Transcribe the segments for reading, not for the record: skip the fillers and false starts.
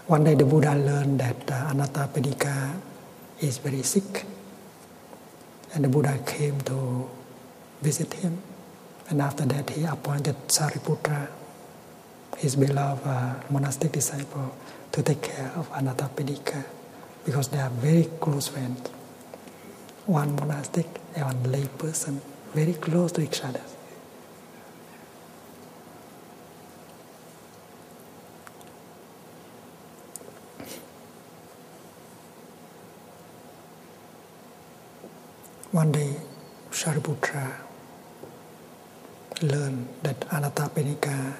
One day the Buddha learned that Anathapindika is very sick. And the Buddha came to visit him. And after that he appointed Sariputra, his beloved monastic disciple, to take care of Anathapindika, because they are very close friends. One monastic and one lay person, very close to each other. One day, Sariputra learned that Anathapindika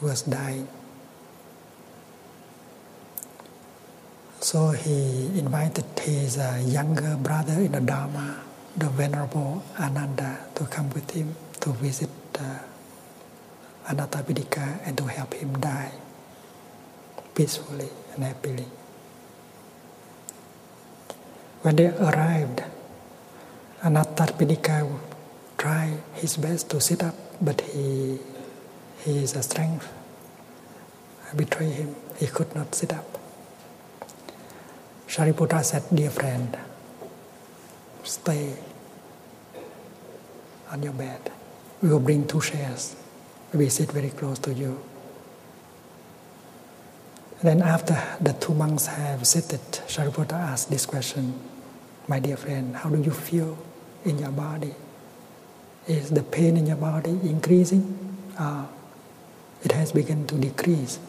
was dying. So he invited his younger brother in the Dharma, the Venerable Ananda, to come with him to visit Anathapindika and to help him die peacefully and happily. When they arrived, Anathapindika tried his best to sit up, but his strength betrayed him. He could not sit up. Shariputra said, "Dear friend, stay on your bed. We will bring 2 chairs. We sit very close to you." Then after the 2 monks have seated, Shariputra asked this question, "My dear friend, how do you feel in your body? Is the pain in your body increasing? It has begun to decrease?"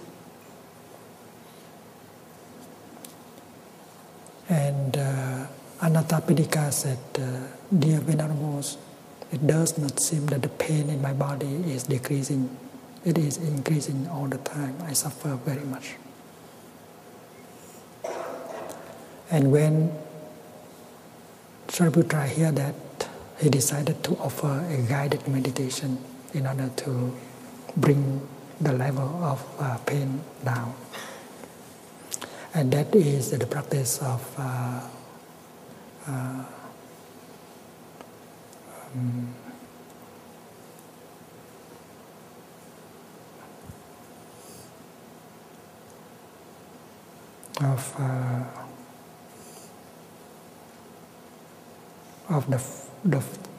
And Anathapindika said, "Dear Venerables, it does not seem that the pain in my body is decreasing. It is increasing all the time. I suffer very much." And when Shariputra heard that, he decided to offer a guided meditation in order to bring the level of pain down. And that is the practice of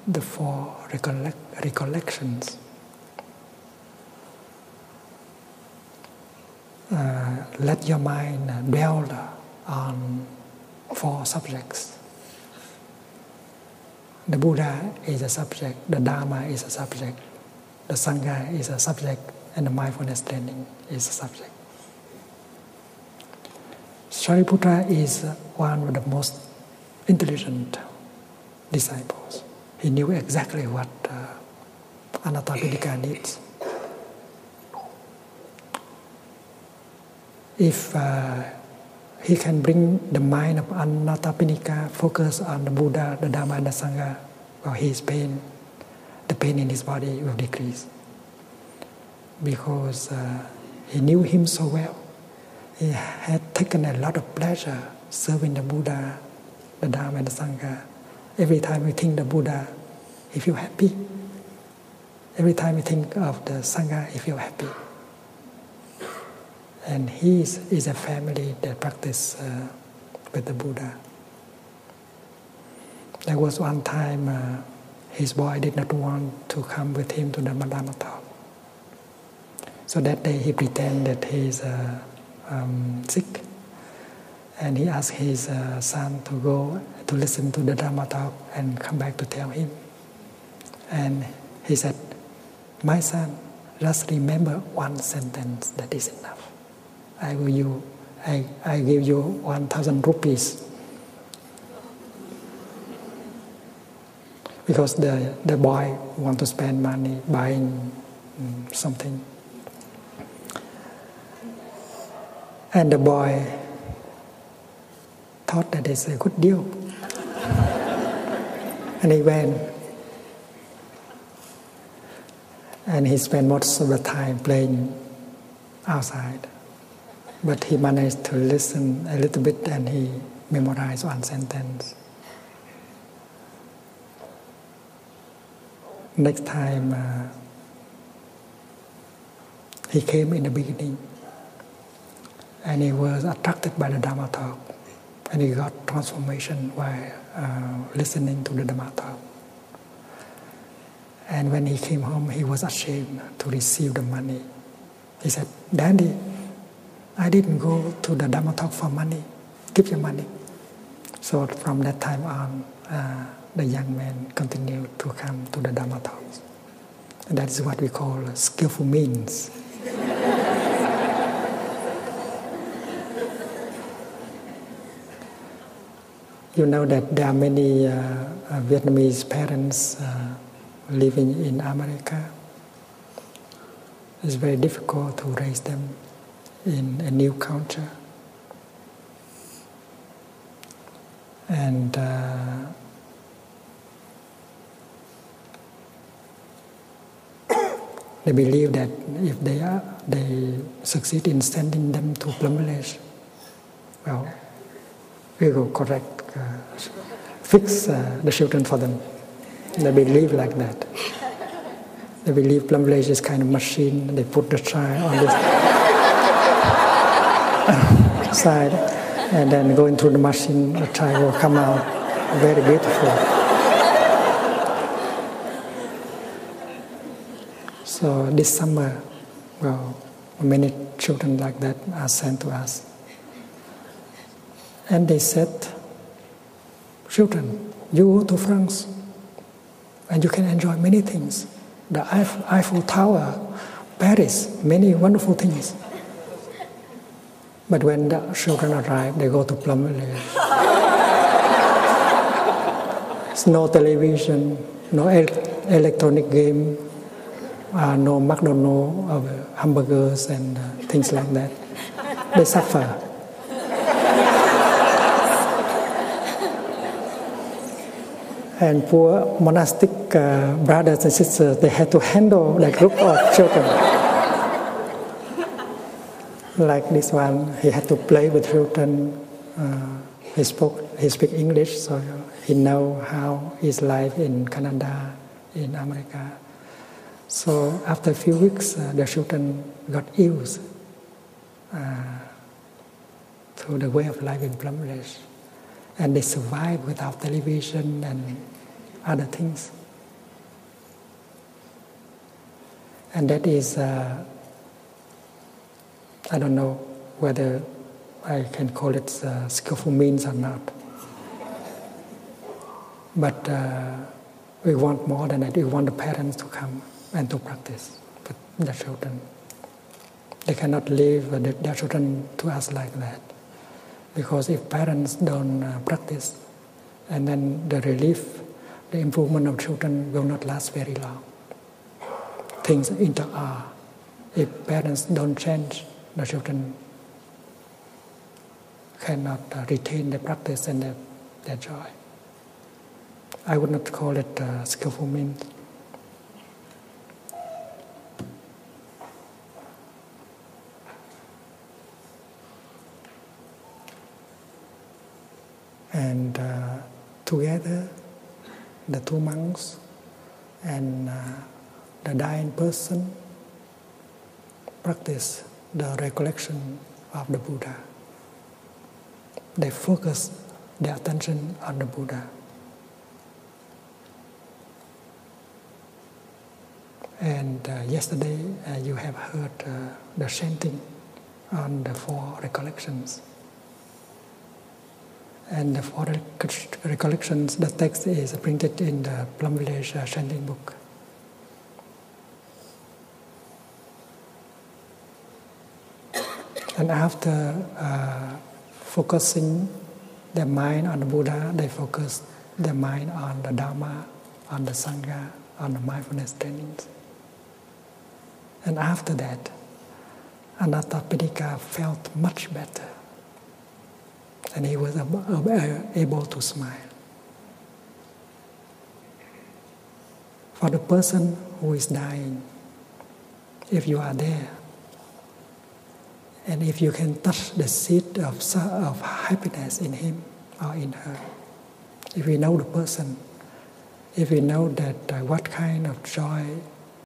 the 4 recollections. Let your mind dwell on 4 subjects. The Buddha is a subject, the Dharma is a subject, the Sangha is a subject, and the mindfulness training is a subject. Shariputra is one of the most intelligent disciples. He knew exactly what Anathapindika needs. If he can bring the mind of Anathapindika focus on the Buddha, the Dharma, and the Sangha, well, the pain in his body will decrease. Because he knew him so well. He had taken a lot of pleasure serving the Buddha, the Dharma, and the Sangha. Every time we think the Buddha, he feels happy. Every time we think of the Sangha, he feels happy. And he is a family that practice with the Buddha. There was one time his boy did not want to come with him to the Dharma talk. So that day he pretended that he is sick. And he asked his son to go to listen to the Dharma talk and come back to tell him. And he said, "My son, just remember one sentence, that is enough. I give you 1,000 rupees. Because the boy want to spend money buying something. And the boy thought that it's a good deal. And he went. And he spent most of the time playing outside. But he managed to listen a little bit and he memorized one sentence. Next time he came in the beginning. and he was attracted by the Dharma talk, and he got transformation while listening to the Dharma talk. And when he came home, he was ashamed to receive the money. He said, "Daddy, I didn't go to the Dharma talk for money. Give your money." So from that time on, the young man continued to come to the Dharma talks. And that is what we call skillful means. You know that there are many Vietnamese parents living in America. It's very difficult to raise them in a new culture. And they believe that if they succeed in sending them to Plum Village, well, we will fix the children for them. They believe like that. They believe Plum Village is kind of machine. They put the child on this side, and then going through the machine, the child will come out very beautiful. So this summer, well, many children like that are sent to us. And they said, "Children, you go to France and you can enjoy many things. The Eiffel Tower, Paris, many wonderful things." But when the children arrive, they go to Plum Village. There's no television, no electronic game, no McDonald's, hamburgers and things like that. They suffer. And poor monastic brothers and sisters, they had to handle that group of children. Like this one, he had to play with children. He speak English, so he know how is life in Canada, in America. So after a few weeks, the children got used to the way of life in Plum Village. And they survive without television and other things. And that is, I don't know whether I can call it skillful means or not. But we want more than that. We want the parents to come and to practice with their children. They cannot leave their children to us like that. Because if parents don't practice, and then the relief, the improvement of children will not last very long. Things interact. If parents don't change, the children cannot retain their practice and their joy. I would not call it skillful means. And together, the two monks and the dying person practice the recollection of the Buddha. They focus their attention on the Buddha. And yesterday you have heard the chanting on the four recollections. And the four recollections, the text is printed in the Plum Village chanting book. And after focusing their mind on the Buddha, they focus their mind on the Dharma, on the Sangha, on the mindfulness trainings. And after that, Anathapindika felt much better. And he was able to smile. For the person who is dying, if you are there, and if you can touch the seed of happiness in him or in her, if we know the person, if we know that what kind of joy